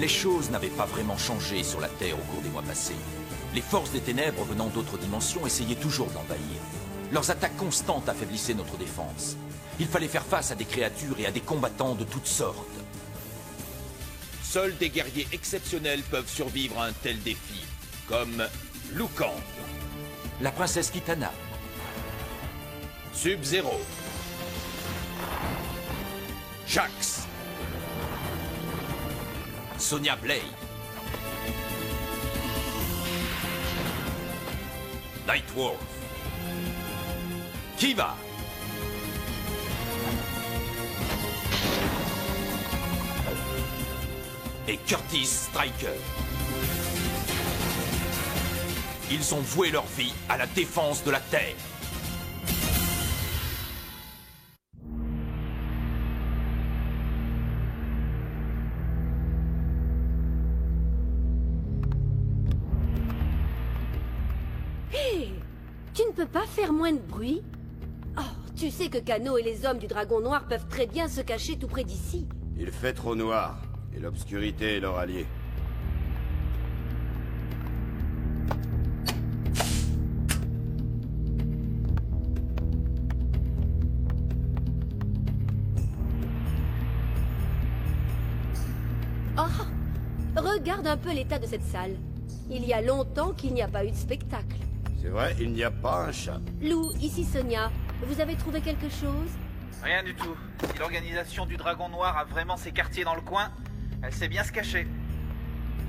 Les choses n'avaient pas vraiment changé sur la Terre au cours des mois passés. Les forces des ténèbres venant d'autres dimensions essayaient toujours de l'envahir. Leurs attaques constantes affaiblissaient notre défense. Il fallait faire face à des créatures et à des combattants de toutes sortes. Seuls des guerriers exceptionnels peuvent survivre à un tel défi, comme Liu Kang, la princesse Kitana, Sub-Zero, Jax, Sonya Blade, Nightwolf, Kiva, et Curtis Striker. Ils ont voué leur vie à la défense de la Terre. Hé! Tu ne peux pas faire moins de bruit? Oh, tu sais que Kano et les hommes du Dragon Noir peuvent très bien se cacher tout près d'ici. Il fait trop noir, et l'obscurité est leur allié. Oh! Regarde un peu l'état de cette salle. Il y a longtemps qu'il n'y a pas eu de spectacle. C'est vrai, il n'y a pas un chat. Lou, ici Sonia. Vous avez trouvé quelque chose? Rien du tout. Si l'organisation du Dragon Noir a vraiment ses quartiers dans le coin, elle sait bien se cacher.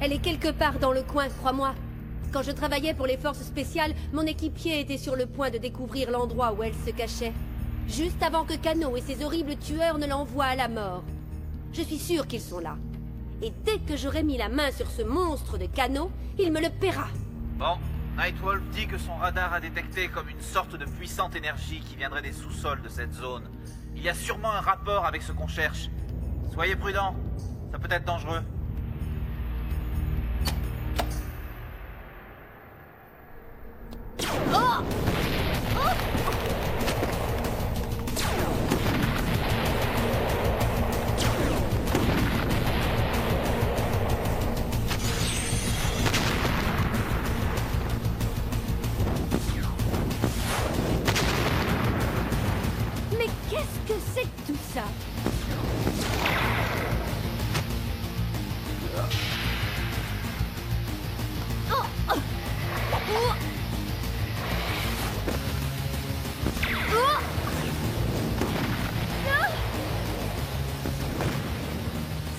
Elle est quelque part dans le coin, crois-moi. Quand je travaillais pour les forces spéciales, mon équipier était sur le point de découvrir l'endroit où elle se cachait. Juste avant que Kano et ses horribles tueurs ne l'envoient à la mort. Je suis sûre qu'ils sont là. Et dès que j'aurai mis la main sur ce monstre de Kano, il me le paiera. Bon, Nightwolf dit que son radar a détecté comme une sorte de puissante énergie qui viendrait des sous-sols de cette zone. Il y a sûrement un rapport avec ce qu'on cherche. Soyez prudents, ça peut être dangereux. Oh! Mais qu'est-ce que c'est que tout ça?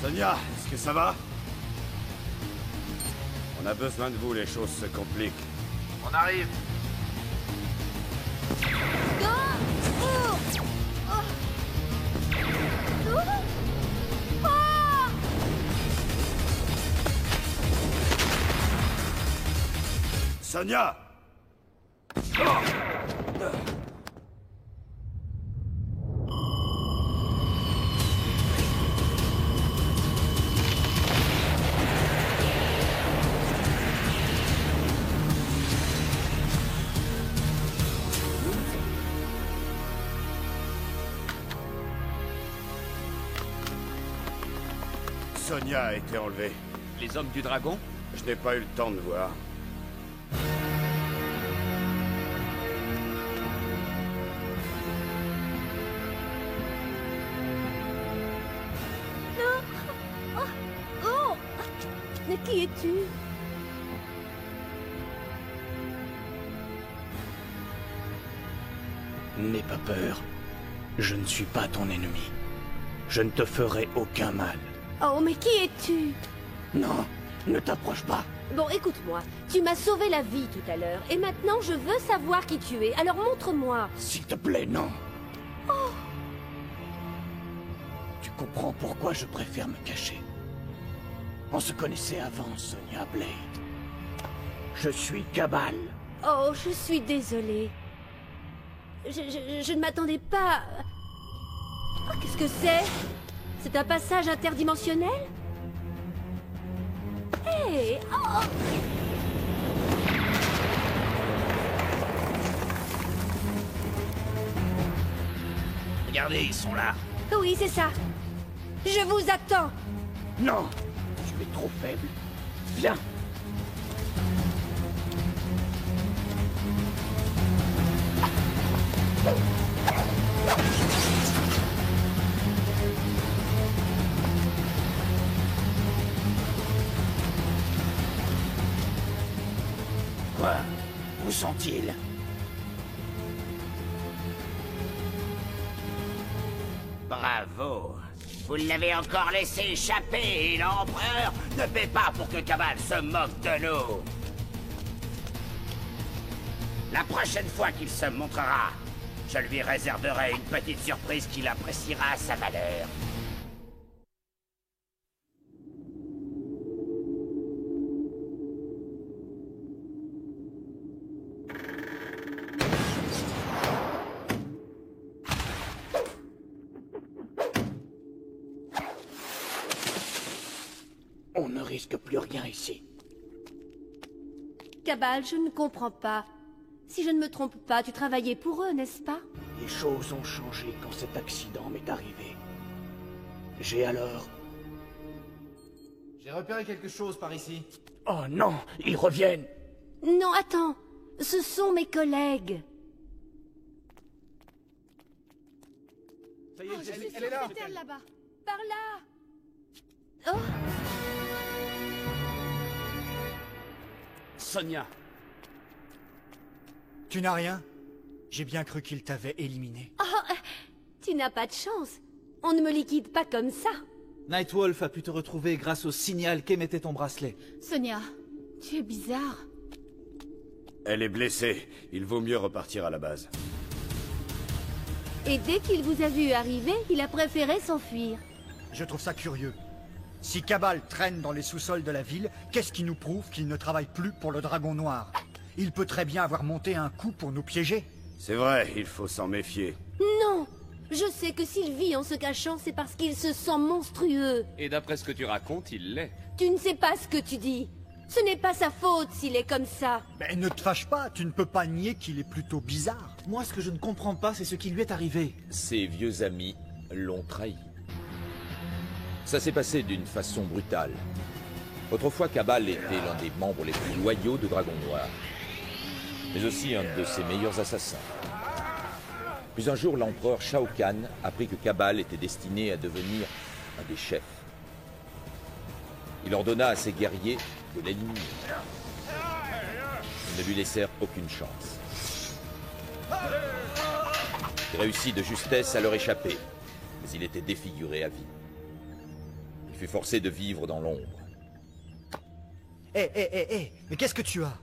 Sonia, est-ce que ça va? On a besoin de vous, les choses se compliquent. On arrive. Sonia! Sonia a été enlevée. Les hommes du dragon? Je n'ai pas eu le temps de voir. Oh! Mais qui es-tu? N'aie pas peur. Je ne suis pas ton ennemi. Je ne te ferai aucun mal. Oh, mais qui es-tu? Non, ne t'approche pas. Bon, écoute-moi. Tu m'as sauvé la vie tout à l'heure. Et maintenant, je veux savoir qui tu es. Alors montre-moi. S'il te plaît, non. Tu comprends pourquoi je préfère me cacher. On se connaissait avant, Sonya Blade. Je suis Cabal. Oh, je suis désolée. Je ne m'attendais pas... Oh, qu'est-ce que c'est? C'est un passage interdimensionnel? Hé! Oh! Regardez, ils sont là. Oui, c'est ça. Je vous attends. Non, tu Tu es trop faible. Viens. Quoi? Où sont-ils? Bravo. Vous l'avez encore laissé échapper et l'Empereur ne paie pas pour que Cabal se moque de nous. La prochaine fois qu'il se montrera, je lui réserverai une petite surprise qu'il appréciera à sa valeur. On ne risque plus rien ici. Cabal, je ne comprends pas. Si je ne me trompe pas, tu travaillais pour eux, n'est-ce pas? Les choses ont changé quand cet accident m'est arrivé. J'ai alors... J'ai repéré quelque chose par ici. Oh non, ils reviennent. Non, attends. Ce sont mes collègues. Ça y est, elle est là. Là-bas. Par là. Oh. Sonia. Tu n'as rien? J'ai bien cru qu'il t'avait éliminé. Oh, tu n'as pas de chance. On ne me liquide pas comme ça. Nightwolf a pu te retrouver grâce au signal qu'émettait ton bracelet. Sonia, tu es bizarre. Elle est blessée. Il vaut mieux repartir à la base. Et dès qu'il vous a vu arriver, il a préféré s'enfuir. Je trouve ça curieux. Si Cabal traîne dans les sous-sols de la ville, qu'est-ce qui nous prouve qu'il ne travaille plus pour le Dragon Noir? Il peut très bien avoir monté un coup pour nous piéger. C'est vrai, il faut s'en méfier. Non. Je sais que s'il vit en se cachant, c'est parce qu'il se sent monstrueux. Et d'après ce que tu racontes, il l'est. Tu ne sais pas ce que tu dis. Ce n'est pas sa faute s'il est comme ça. Mais ne te fâche pas, tu ne peux pas nier qu'il est plutôt bizarre. Moi, ce que je ne comprends pas, c'est ce qui lui est arrivé. Ses vieux amis l'ont trahi. Ça s'est passé d'une façon brutale. Autrefois, Cabal était l'un des membres les plus loyaux de Dragon Noir, mais aussi un de ses meilleurs assassins. Puis un jour, l'empereur Shao Kahn apprit que Cabal était destiné à devenir un des chefs. Il ordonna à ses guerriers de l'éliminer. Ils ne lui laissèrent aucune chance. Il réussit de justesse à leur échapper, mais il était défiguré à vie. Il fut forcé de vivre dans l'ombre. Mais qu'est-ce que tu as?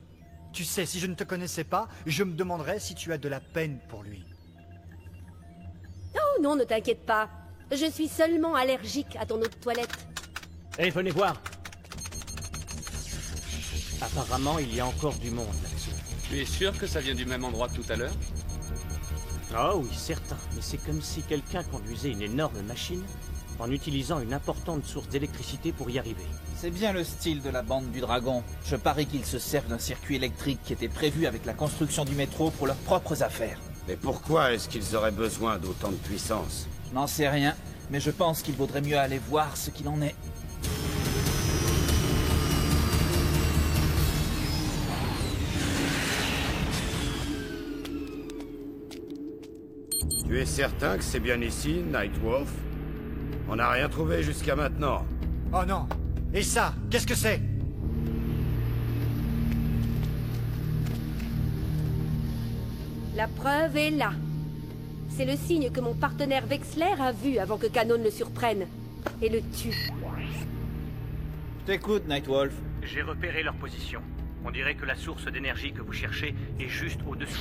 Tu sais, si je ne te connaissais pas, je me demanderais si tu as de la peine pour lui. Oh non, ne t'inquiète pas. Je suis seulement allergique à ton eau de toilette. Eh, venez voir. Apparemment, il y a encore du monde là-dessous. Tu es sûr que ça vient du même endroit que tout à l'heure? Ah oui, certain. Mais c'est comme si quelqu'un conduisait une énorme machine en utilisant une importante source d'électricité pour y arriver. C'est bien le style de la bande du dragon. Je parie qu'ils se servent d'un circuit électrique qui était prévu avec la construction du métro pour leurs propres affaires. Mais pourquoi est-ce qu'ils auraient besoin d'autant de puissance? Je n'en sais rien, mais je pense qu'il vaudrait mieux aller voir ce qu'il en est. Tu es certain que c'est bien ici, Nightwolf? On n'a rien trouvé jusqu'à maintenant. Oh non. Et ça, qu'est-ce que c'est? La preuve est là. C'est le signe que mon partenaire Wexler a vu avant que Canon le surprenne et le tue. Je t'écoute, Nightwolf. J'ai repéré leur position. On dirait que la source d'énergie que vous cherchez est juste au-dessous.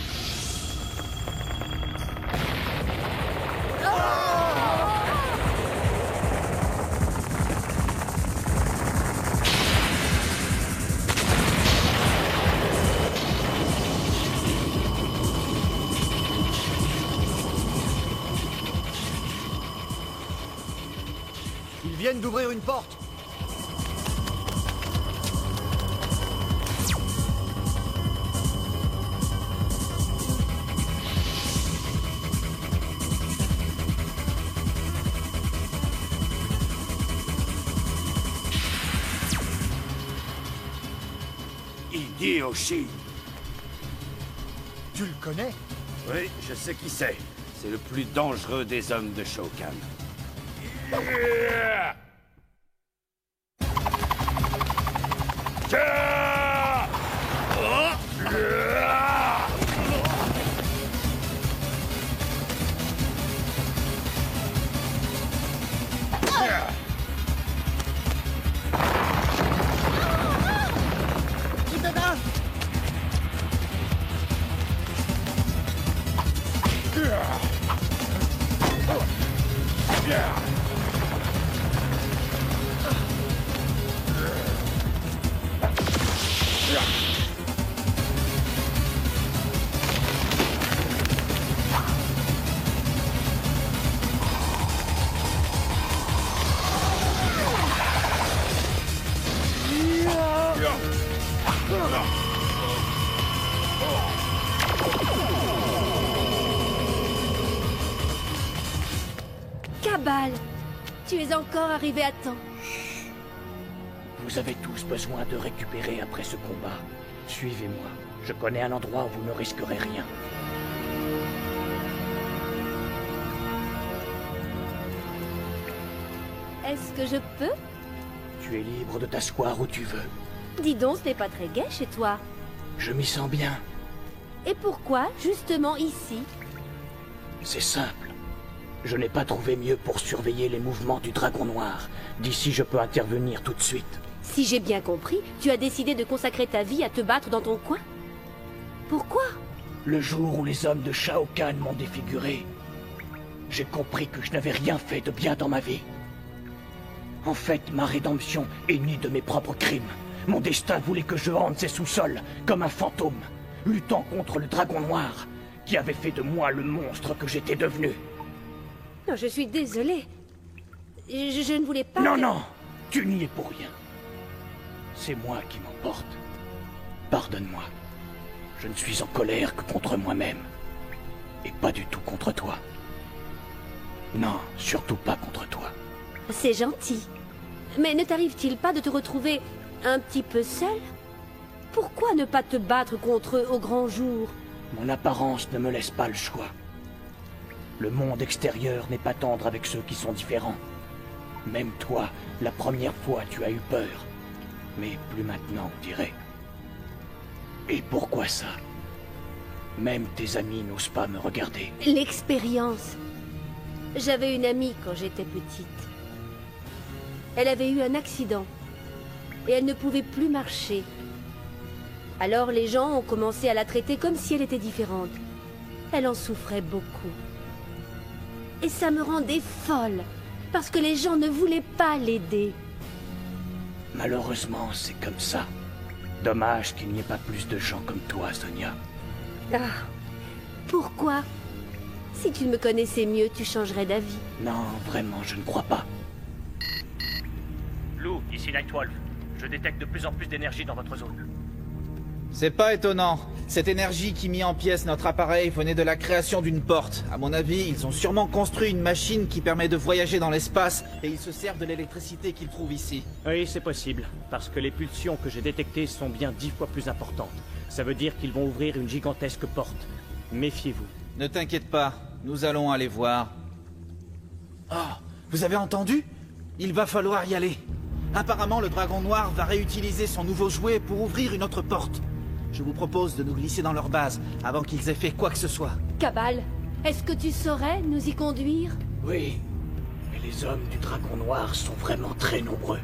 Ils viennent d'ouvrir une porte. Kiyoshi. Tu le connais? Oui, je sais qui c'est. C'est le plus dangereux des hommes de Shao Kahn. Cabal, tu es encore arrivé à temps. Vous avez tous besoin de récupérer après ce combat. Suivez-moi. Je connais un endroit où vous ne risquerez rien. Est-ce que je peux? Tu es libre de t'asseoir où tu veux. Dis donc, ce n'est pas très gai chez toi. Je m'y sens bien. Et pourquoi, justement ici? C'est simple. Je n'ai pas trouvé mieux pour surveiller les mouvements du Dragon Noir. D'ici, je peux intervenir tout de suite. Si j'ai bien compris, tu as décidé de consacrer ta vie à te battre dans ton coin? Pourquoi? Le jour où les hommes de Shao Kahn m'ont défiguré, j'ai compris que je n'avais rien fait de bien dans ma vie. En fait, ma rédemption est née de mes propres crimes. Mon destin voulait que je hante ces sous-sols comme un fantôme, luttant contre le Dragon Noir, qui avait fait de moi le monstre que j'étais devenu. Non, je suis désolée. Je ne voulais pas... Non, non, tu n'y es pour rien. C'est moi qui m'emporte. Pardonne-moi. Je ne suis en colère que contre moi-même. Et pas du tout contre toi. Non, surtout pas contre toi. C'est gentil. Mais ne t'arrive-t-il pas de te retrouver un petit peu seul? Pourquoi ne pas te battre contre eux au grand jour? Mon apparence ne me laisse pas le choix. Le monde extérieur n'est pas tendre avec ceux qui sont différents. Même toi, la première fois, tu as eu peur. Mais plus maintenant, on dirait. Et pourquoi ça? Même tes amis n'osent pas me regarder. L'expérience. J'avais une amie quand j'étais petite. Elle avait eu un accident. Et elle ne pouvait plus marcher. Alors les gens ont commencé à la traiter comme si elle était différente. Elle en souffrait beaucoup. Et ça me rendait folle, parce que les gens ne voulaient pas l'aider. Malheureusement, c'est comme ça. Dommage qu'il n'y ait pas plus de gens comme toi, Sonia. Ah, pourquoi? Si tu me connaissais mieux, tu changerais d'avis. Non, vraiment, je ne crois pas. Lou, ici Nightwolf. Je détecte de plus en plus d'énergie dans votre zone. C'est pas étonnant. Cette énergie qui mit en pièces notre appareil venait de la création d'une porte. À mon avis, ils ont sûrement construit une machine qui permet de voyager dans l'espace et ils se servent de l'électricité qu'ils trouvent ici. Oui, c'est possible, parce que les pulsions que j'ai détectées sont bien 10 fois plus importantes. Ça veut dire qu'ils vont ouvrir une gigantesque porte. Méfiez-vous. Ne t'inquiète pas, nous allons aller voir. Oh, vous avez entendu? Il va falloir y aller. Apparemment, le Dragon Noir va réutiliser son nouveau jouet pour ouvrir une autre porte. Je vous propose de nous glisser dans leur base avant qu'ils aient fait quoi que ce soit. Cabal, est-ce que tu saurais nous y conduire? Oui, mais les hommes du Dragon Noir sont vraiment très nombreux.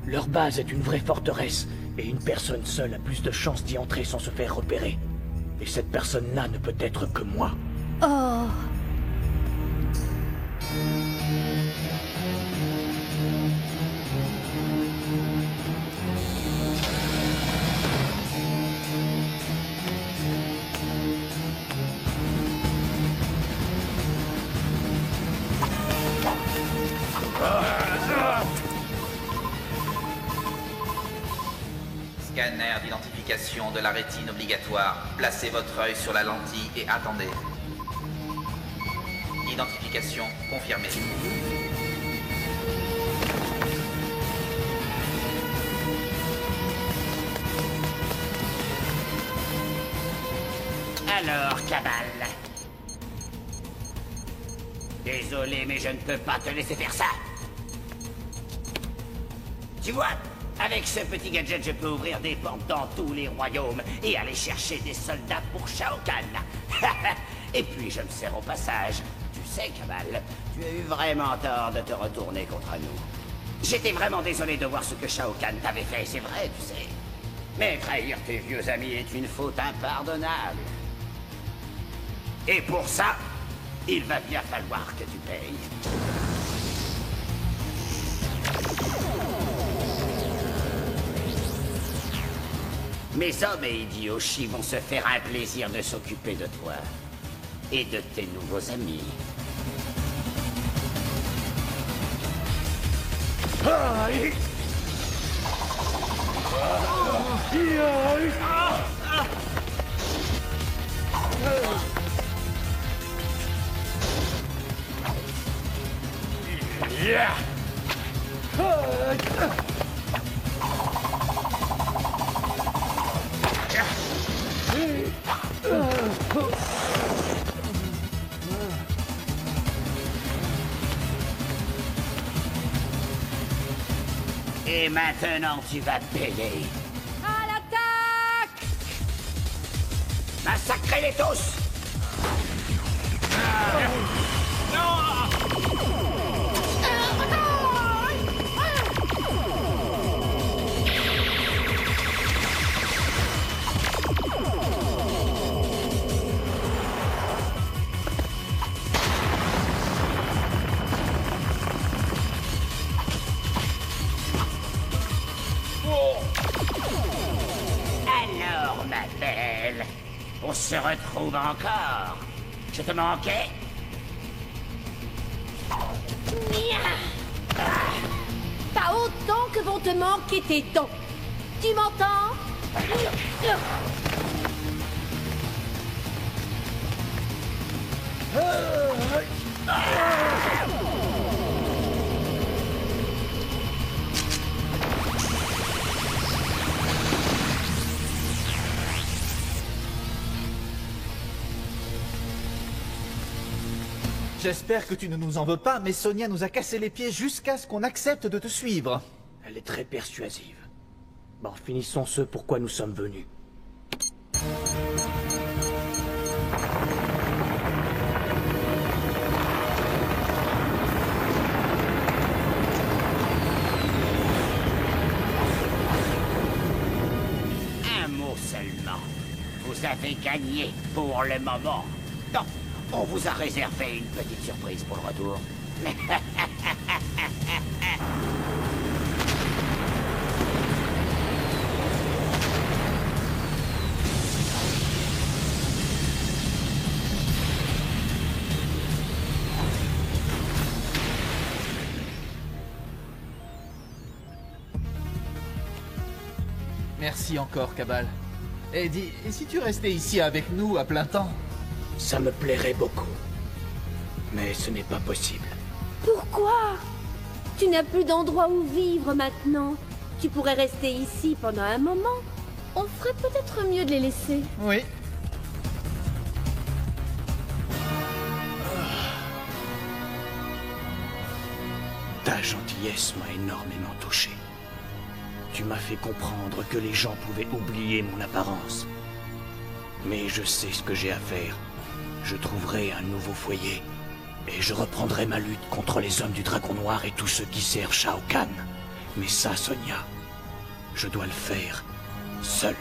Leur base est une vraie forteresse, et une personne seule a plus de chances d'y entrer sans se faire repérer. Et cette personne-là ne peut être que moi. Oh. Scanner d'identification de la rétine obligatoire. Placez votre œil sur la lentille et attendez. Identification confirmée. Alors, Cabal. Désolé, mais je ne peux pas te laisser faire ça. Tu vois, avec ce petit gadget, je peux ouvrir des portes dans tous les royaumes et aller chercher des soldats pour Shao Kahn. Et puis, je me sers au passage. Tu sais, Cabal, tu as eu vraiment tort de te retourner contre nous. J'étais vraiment désolé de voir ce que Shao Kahn t'avait fait, c'est vrai, tu sais. Mais trahir tes vieux amis est une faute impardonnable. Et pour ça, il va bien falloir que tu payes. Mes hommes et Hideyoshi vont se faire un plaisir de s'occuper de toi. Et de tes nouveaux amis. Et maintenant, tu vas payer. À l'attaque! Massacrez-les tous! Alors, ma belle, on se retrouve encore. Je te manquais? Pas autant que vont te manquer tes dents. Tu m'entends? J'espère que tu ne nous en veux pas, mais Sonia nous a cassé les pieds jusqu'à ce qu'on accepte de te suivre. Elle est très persuasive. Bon, finissons ce pourquoi nous sommes venus. Un mot seulement. Vous avez gagné pour le moment. Non, on vous a réservé une petite surprise pour le retour. Merci encore, Cabal. Et dis, et si tu restais ici avec nous à plein temps? Ça me plairait beaucoup. Mais ce n'est pas possible. Pourquoi? Tu n'as plus d'endroit où vivre maintenant. Tu pourrais rester ici pendant un moment. On ferait peut-être mieux de les laisser. Oui. Ta gentillesse m'a énormément touché. Tu m'as fait comprendre que les gens pouvaient oublier mon apparence. Mais je sais ce que j'ai à faire. Je trouverai un nouveau foyer. Et je reprendrai ma lutte contre les hommes du Dragon Noir et tous ceux qui servent Shao Kahn. Mais ça, Sonia, je dois le faire seul.